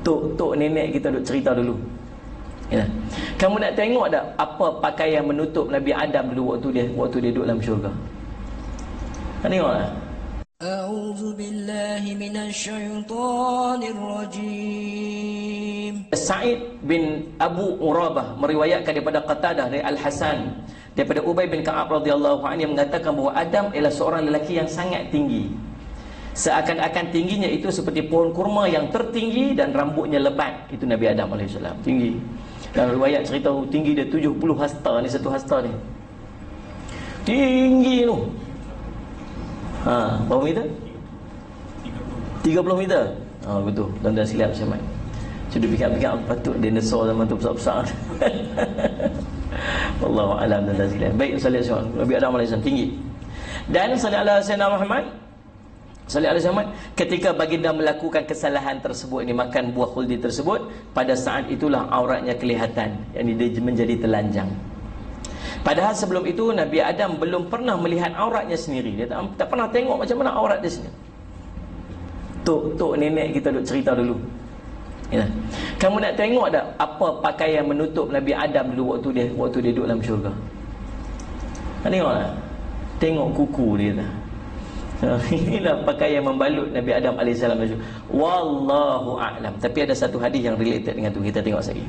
Tok nenek kita duk cerita dulu. Ya. Kamu nak tengok tak apa pakaian menutup Nabi Adam dulu waktu dia duduk dalam syurga? Tengok tak? A'udzu billahi minasyaitonir rajim. Sa'id bin Abu Urabah meriwayatkan daripada Qatadah dari Al-Hasan daripada Ubay bin Ka'ab radhiyallahu anhu yang mengatakan bahawa Adam ialah seorang lelaki yang sangat tinggi. Seakan-akan tingginya itu seperti pohon kurma yang tertinggi dan rambutnya lebat. Itu Nabi Adam AS, tinggi. Dan riwayat cerita tinggi dia 70 hasta ni, satu hasta ni. Tinggi tu. Berapa meter? 30 meter. Betul. Dan silap saya mai. Sudah fikir-fikir patut dinosaur zaman tu besar-besar. Wallahu a'lam dan silap. Baik, sallallahu alaihi wasallam. Nabi Adam AS tinggi. Dan sallallahu alaihi wasallam ketika baginda melakukan kesalahan tersebut ini, makan buah khuldi tersebut, pada saat itulah auratnya kelihatan, yakni dia menjadi telanjang. Padahal sebelum itu Nabi Adam belum pernah melihat auratnya sendiri. Dia tak pernah tengok macam mana aurat dia sendiri. Tok nenek kita duk cerita dulu. Ya. Kamu nak tengok tak apa pakaian menutup Nabi Adam dulu waktu dia duduk dalam syurga? Tengok tak? Tengok kuku dia tak? Inilah pakaian membalut Nabi Adam AS. Wallahu a'lam. Tapi ada satu hadis yang related dengan tu. Kita tengok sekali.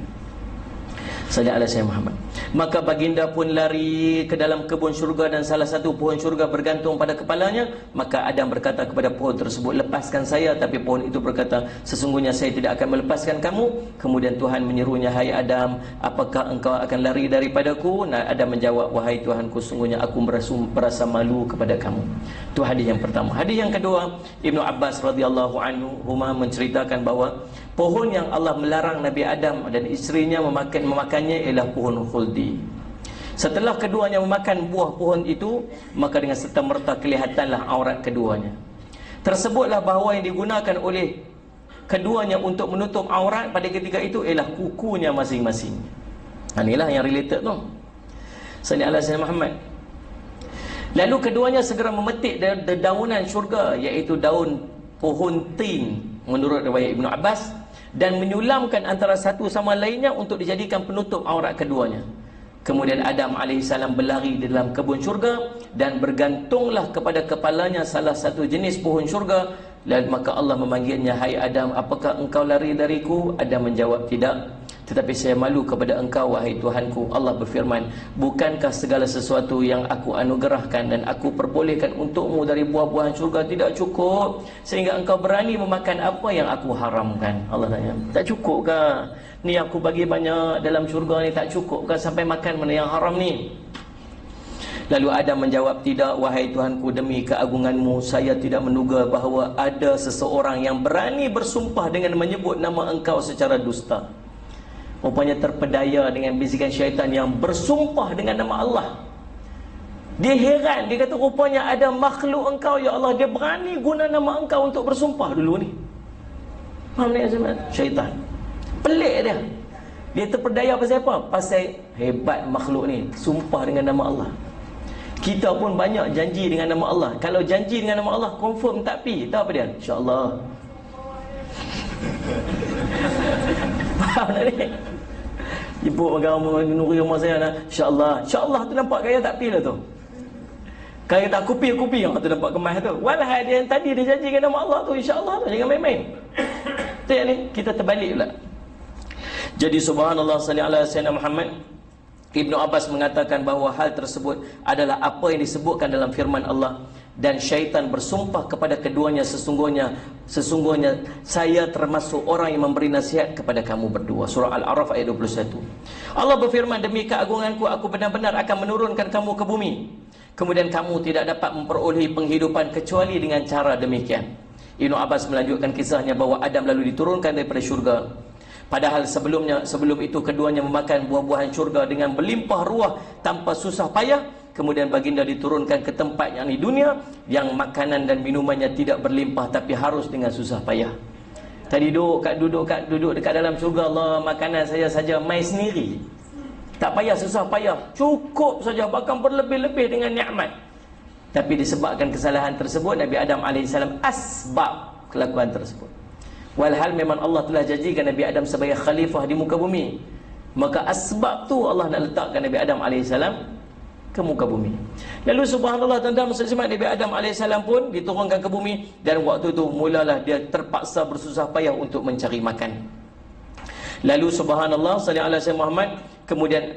Sallallahu alaihi Muhammad. Maka baginda pun lari ke dalam kebun syurga dan salah satu pohon syurga bergantung pada kepalanya. Maka Adam berkata kepada pohon tersebut, lepaskan saya. Tapi pohon itu berkata, sesungguhnya saya tidak akan melepaskan kamu. Kemudian Tuhan menyerunya, hai Adam, apakah engkau akan lari daripadaku? Nah, Adam menjawab, wahai Tuhanku, sungguhnya aku merasa malu kepada kamu. Itu hadis yang pertama. Hadis yang kedua, Ibnu Abbas radhiyallahu anhu menceritakan bahawa pohon yang Allah melarang Nabi Adam dan isterinya memakannya ialah pohon khuldi. Setelah keduanya memakan buah pohon itu, maka dengan serta-merta kelihatanlah aurat keduanya. Tersebutlah bahawa yang digunakan oleh keduanya untuk menutup aurat pada ketika itu ialah kukunya masing-masing. Inilah yang related tu. Sallallahu alaihi Muhammad. Lalu keduanya segera memetik dedaunan syurga, iaitu daun pohon tin menurut riwayat Ibnu Abbas, dan menyulamkan antara satu sama lainnya untuk dijadikan penutup aurat keduanya. Kemudian Adam AS berlari di dalam kebun syurga dan bergantunglah kepada kepalanya salah satu jenis pohon syurga. Lalu maka Allah memanggilnya, hai Adam, apakah engkau lari dariku? Adam menjawab, tidak, tetapi saya malu kepada engkau, wahai Tuhanku. Allah berfirman, bukankah segala sesuatu yang aku anugerahkan dan aku perbolehkan untukmu dari buah-buahan syurga tidak cukup sehingga engkau berani memakan apa yang aku haramkan? Allah tanya, tak cukup ke? Ni aku bagi banyak dalam syurga ni, tak cukup ke sampai makan mana yang haram ni? Lalu Adam menjawab, tidak, wahai Tuhanku, demi keagunganmu saya tidak menduga bahawa ada seseorang yang berani bersumpah dengan menyebut nama engkau secara dusta. Rupanya terpedaya dengan bisikan syaitan yang bersumpah dengan nama Allah. Dia heran, dia kata rupanya ada makhluk engkau ya Allah, dia berani guna nama engkau untuk bersumpah dulu ni. Faham ni syaitan? Pelik dia. Dia terpedaya pasal apa? Pasal hebat makhluk ni, sumpah dengan nama Allah. Kita pun banyak janji dengan nama Allah. Kalau janji dengan nama Allah, confirm tak pi. Tahu apa dia? InsyaAllah. Faham tak ni? Ibu agama nuri rumah saya lah, InsyaAllah. InsyaAllah tu nampak kaya tak pi lah tu. Kaya tak kupi tu nampak kemas tu. Walhal dia yang tadi dia janji dengan nama Allah tu, InsyaAllah tu. Jangan main-main. Tu yang ni, kita terbalik pula. Jadi subhanallah sallallahu alaihi wasallam Muhammad. Ibnu Abbas mengatakan bahawa hal tersebut adalah apa yang disebutkan dalam firman Allah, dan syaitan bersumpah kepada keduanya, sesungguhnya saya termasuk orang yang memberi nasihat kepada kamu berdua. Surah Al-A'raf ayat 21. Allah berfirman, demi keagunganku aku benar-benar akan menurunkan kamu ke bumi, kemudian kamu tidak dapat memperolehi penghidupan kecuali dengan cara demikian. Ibnu Abbas melanjutkan kisahnya bahawa Adam lalu diturunkan daripada syurga. Padahal sebelum itu keduanya memakan buah-buahan syurga dengan berlimpah ruah tanpa susah payah. Kemudian baginda diturunkan ke tempat yang di dunia, yang makanan dan minumannya tidak berlimpah tapi harus dengan susah payah. Tadi duduk dekat dalam syurga, Allah, makanan saya saja mai sendiri, tak payah susah payah, cukup saja, bahkan berlebih-lebih dengan nikmat. Tapi disebabkan kesalahan tersebut, Nabi Adam AS asbab kelakuan tersebut. Walhal memang Allah telah janjikan Nabi Adam sebagai khalifah di muka bumi. Maka asbab tu Allah nak letakkan Nabi Adam AS ke muka bumi. Lalu subhanallah tuan-tuan, masa Nabi Adam AS pun diturunkan ke bumi, dan waktu tu mulalah dia terpaksa bersusah payah untuk mencari makan. Lalu subhanallah sallallahu alaihi Muhammad, kemudian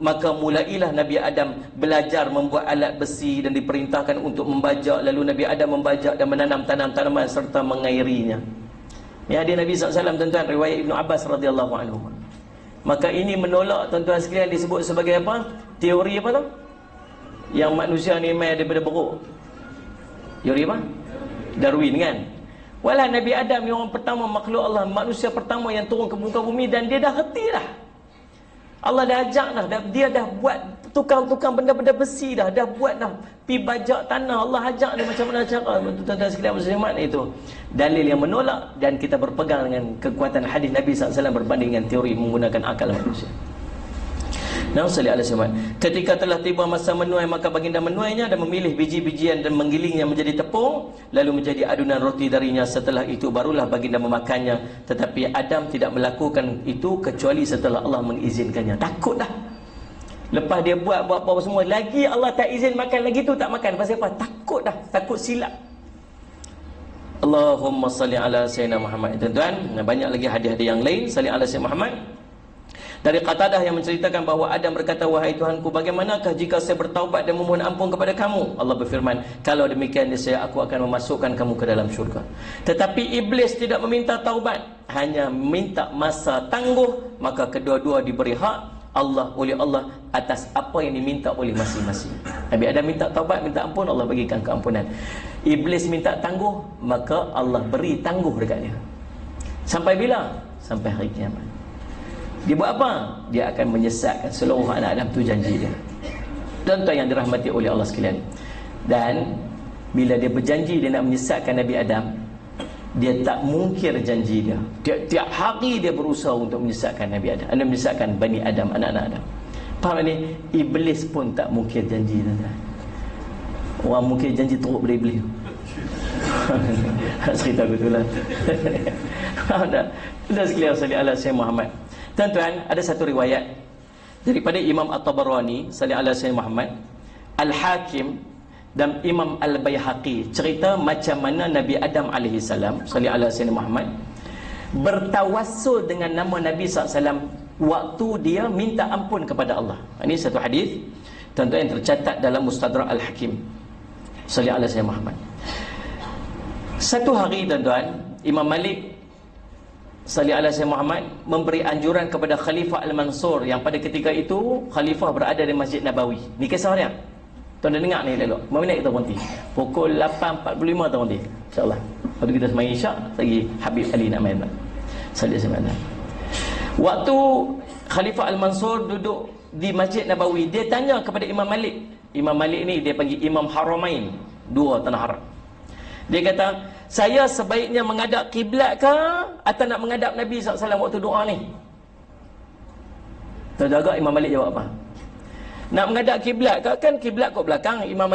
maka mulailah Nabi Adam belajar membuat alat besi dan diperintahkan untuk membajak. Lalu Nabi Adam membajak dan menanam tanaman serta mengairinya. Ini hadis Nabi SAW tuan-tuan, riwayat Ibnu Abbas radhiyallahu anhu. Maka ini menolak tuan-tuan sekalian disebut sebagai apa? Teori apa tu? Yang manusia ni mai daripada beruk. Teori apa? Darwin kan? Walah Nabi Adam ni orang pertama makhluk Allah, manusia pertama yang turun ke muka bumi, dan dia dah reti dah. Allah dah ajak dah, dia dah buat tukang-tukang benda-benda besi dah buat dah, pi bajak tanah. Allah ajak dia macam mana cara. Tuan-tuan sekalian muslimat, itu dalil yang menolak, dan kita berpegang dengan kekuatan hadis Nabi SAW berbanding dengan teori menggunakan akal manusia. Ketika telah tiba masa menuai, maka baginda menuainya dan memilih biji-bijian dan menggilingnya menjadi tepung, lalu menjadi adunan roti darinya. Setelah itu barulah baginda memakannya. Tetapi Adam tidak melakukan itu kecuali setelah Allah mengizinkannya. Takut dah. Lepas dia buat apa semua, lagi Allah tak izin makan, lagi tu tak makan. Pasal apa? Takut dah, takut silap. Allahumma salli ala sayyidina Muhammad. Tuan-tuan, banyak lagi hadis-hadis yang lain salli ala sayyidina Muhammad. Dari Qatadah yang menceritakan bahawa Adam berkata, wahai Tuhanku, bagaimanakah jika saya bertaubat dan memohon ampun kepada kamu? Allah berfirman, kalau demikian niscaya aku akan memasukkan kamu ke dalam syurga. Tetapi iblis tidak meminta taubat, hanya minta masa tangguh. Maka kedua-dua diberi hak oleh Allah atas apa yang diminta oleh masing-masing. Nabi Adam minta taubat, minta ampun, Allah bagikan keampunan. Iblis minta tangguh, maka Allah beri tangguh dekat dia. Sampai bila? Sampai hari kiamat. Dia buat apa? Dia akan menyesatkan seluruh anak Adam, tu janji dia. Tuan-tuan yang dirahmati oleh Allah sekalian. Dan bila dia berjanji dia nak menyesatkan Nabi Adam, dia tak mungkir janji dia. Tiap hari dia berusaha untuk menyesatkan Nabi Adam, dan menyesatkan Bani Adam, anak-anak Adam. Faham ni? Iblis pun tak mungkir janji, tuan-tuan. Orang mungkir janji teruk pada iblis. Cerita aku tu lah. Faham tak? Tuan sekalian sallallahu alaihi wasallam Muhammad. Tuan-tuan, ada satu riwayat daripada Imam At-Tabarani sallallahu alaihi Muhammad, Al-Hakim dan Imam Al-Baihaqi, cerita macam mana Nabi Adam alaihi salam sallallahu alaihi Muhammad bertawassul dengan nama Nabi SAW waktu dia minta ampun kepada Allah. Ini satu hadis tuan-tuan yang tercatat dalam Mustadrak Al-Hakim sallallahu alaihi Muhammad. Satu hari tuan-tuan, Imam Malik sallallahu alaihi Muhammad memberi anjuran kepada Khalifah Al-Mansur, yang pada ketika itu Khalifah berada di Masjid Nabawi. Ni kisah dia. Tuan dah dengar ni elok. Berapa minit kita berhenti? Pukul 8.45 kita berhenti, insyaAllah. Lepas tu kita sembahyang Isyak, lagi Habib Ali nak main. Sallallahu alaihi wasallam. Waktu Khalifah Al-Mansur duduk di Masjid Nabawi, dia tanya kepada Imam Malik. Imam Malik ni dia panggil Imam Haramain, dua tanah haram. Dia kata, saya sebaiknya menghadap kiblat ke atau nak menghadap Nabi SAW waktu doa ni? Terjaga Imam Malik jawab apa? Nak menghadap kiblat ke? Kan kiblat kat belakang. Imam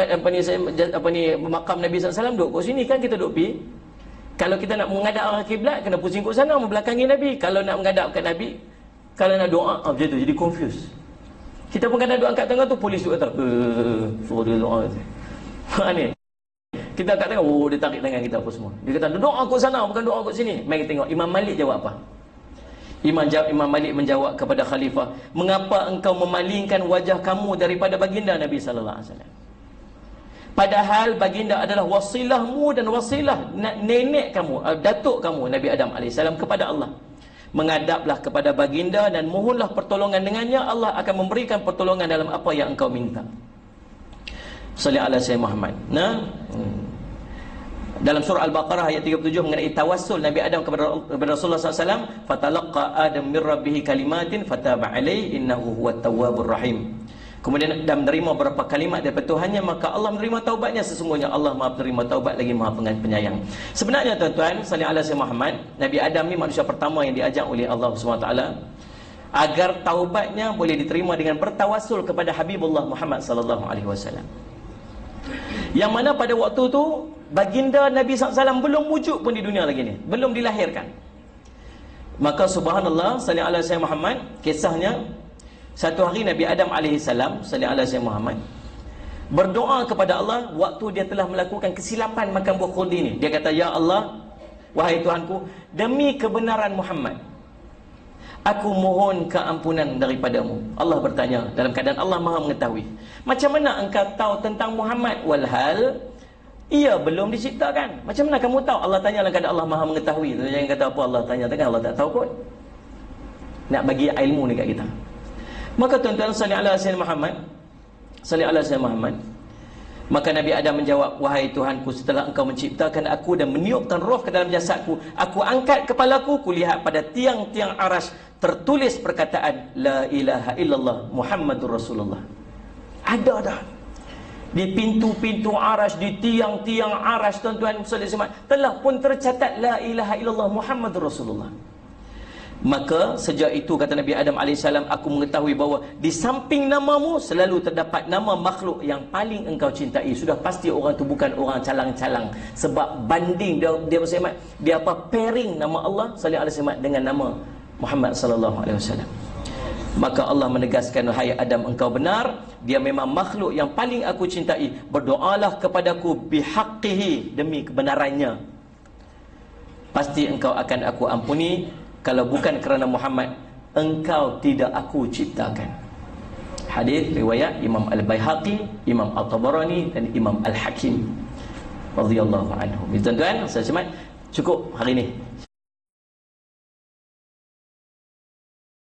makam Nabi SAW duduk kat sini, kan kita duduk pi. Kalau kita nak menghadap arah kiblat, kena pusing kat sana membelakangi Nabi. Kalau nak menghadap kat Nabi, kalau nak doa, macam tu, jadi confused. Kita pun kadang doa angkat tangan tu, polis tu kata, suruh dia doa. Ni kita kat tengok, oh dia tarik tangan kita apa semua. Dia kata, doa kat sana, bukan doa kat sini. Mari kita tengok Imam Malik jawab apa. Imam Malik menjawab kepada khalifah, mengapa engkau memalingkan wajah kamu daripada baginda Nabi sallallahu alaihi wasallam? Padahal baginda adalah wasilahmu dan wasilah nenek kamu, datuk kamu Nabi Adam AS kepada Allah. Menghadaplah kepada baginda dan mohonlah pertolongan dengannya, Allah akan memberikan pertolongan dalam apa yang engkau minta. Sallallahu alaihi Muhammad. Nah, dalam surah Al-Baqarah ayat 37 mengenai tawassul Nabi Adam kepada Rasulullah SAW, fatalaqqa Adam min rabbih kalimatin fataba alaihi innahu huwat tawwabur rahim. Kemudian Adam menerima beberapa kalimat daripada Tuhannya, maka Allah menerima taubatnya, sesungguhnya Allah Maha penerima taubat lagi Maha penyayang. Sebenarnya tuan-tuan, sallallahu alaihi Muhammad, Nabi Adam ni manusia pertama yang diajak oleh Allah SWT agar taubatnya boleh diterima dengan bertawassul kepada Habibullah Muhammad sallallahu alaihi wasallam. Yang mana pada waktu tu baginda Nabi SAW belum wujud pun di dunia lagi ni, belum dilahirkan. Maka subhanallah, sallallahu alaihi wasallam Muhammad, kisahnya satu hari Nabi Adam alaihi salam, sallallahu alaihi wasallam Muhammad, berdoa kepada Allah waktu dia telah melakukan kesilapan makan buah khuldi ni. Dia kata, ya Allah, wahai Tuhanku, demi kebenaran Muhammad, aku mohon keampunan daripadamu. Allah bertanya dalam keadaan Allah Maha mengetahui. Macam mana engkau tahu tentang Muhammad walhal ia belum diciptakan? Macam mana kamu tahu? Allah tanya dalam keadaan Allah Maha mengetahui. Jangan kata apa Allah tanya, takkan Allah tak tahu kot. Nak bagi ilmu dekat kita. Maka tuan-tuan sallallahu alaihi wasallam Muhammad, sallallahu alaihi wasallam Muhammad, maka Nabi Adam menjawab, wahai Tuhanku, setelah engkau menciptakan aku dan meniupkan roh ke dalam jasadku, aku angkat kepalaku, kulihat pada tiang-tiang arash tertulis perkataan la ilaha illallah Muhammadur Rasulullah. Ada dah di pintu-pintu arash, di tiang-tiang arash, tuan-tuan sallallahu alaihi wasallam, telah pun tercatat la ilaha illallah Muhammadur Rasulullah. Maka sejak itu, kata Nabi Adam AS, aku mengetahui bahawa di samping namamu selalu terdapat nama makhluk yang paling engkau cintai. Sudah pasti orang itu bukan orang calang-calang. Sebab banding dia bersama, dia apa, pairing nama Allah sallallahu alaihi wasallam dengan nama Muhammad sallallahu alaihi wasallam. Maka Allah menegaskan, wahai Adam, engkau benar, dia memang makhluk yang paling aku cintai. Berdoalah kepadaku bihaqqihi, demi kebenarannya. Pasti engkau akan aku ampuni. Kalau bukan kerana Muhammad, engkau tidak aku ciptakan. Hadis riwayat Imam Al-Baihaqi, Imam At-Tabarani dan Imam Al-Hakim radhiyallahu anhu. Tuan-tuan, saya cukup hari ini.